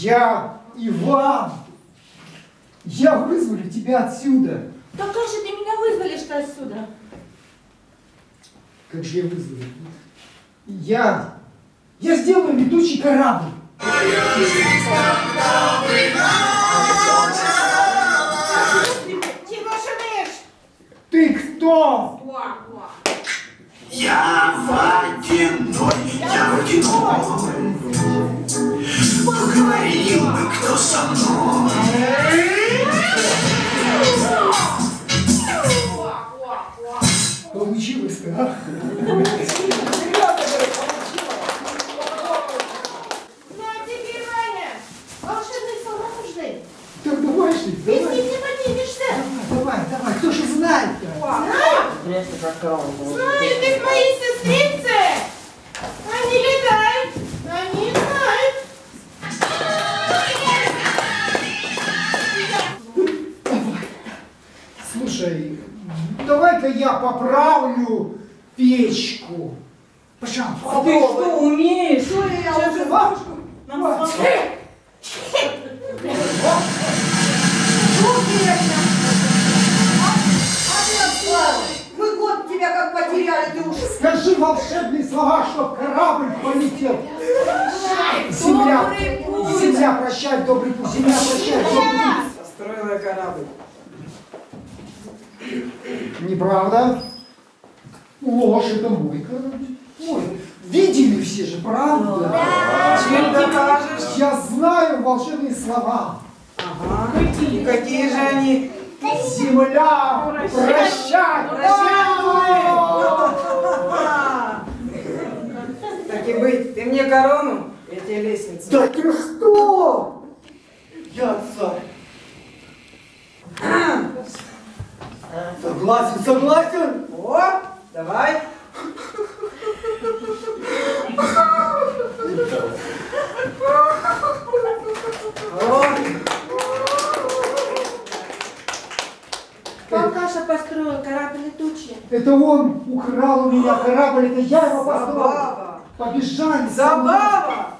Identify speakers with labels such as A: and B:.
A: Я Иван. Я вызволю тебя отсюда.
B: Да как же ты меня вызволишь-то отсюда?
A: Как же я вызволю? Я сделаю летучий корабль.
B: Чего шумишь?
A: Ты кто?
C: Я водяной. Поговорил бы кто со мной.
A: Получилось-то, а?
B: Ну а теперь, Ваня, волшебные слова нужны.
A: Так давай же,
B: Без
A: давай.
B: них не поднимешься.
A: Давай, кто же знает-то?
B: Знают их мои сестрицы. Они летают. Они знают.
A: Слушай, давай-ка я поправлю печку. Пожалуйста.
D: А ты что, умеешь?
A: Что я
D: Сейчас
A: уже
D: же
A: бабушку?
D: Мы год тебя как потеряли, ты уж...
A: Скажи волшебные слова, чтоб корабль полетел. Земля, земля, прощай, добрый путь. Земля, прощай, добрый путь.
D: Построила корабль.
A: Неправда. Ложь, это мой корабль. Мой. Видели все же, правда?
D: Чем докажешь?
A: Я знаю волшебные слова.
D: Ага. И какие же они?
A: Земля, прощай.
D: Так и быть, ты мне корону, я тебе лестницу.
A: Да ты что? Я царь. Согласен.
D: О, давай. О,
B: Папаша построил корабль летучий.
A: Это он украл у меня корабль, это я его построил.
D: забава.
A: Побежали.
D: Забава.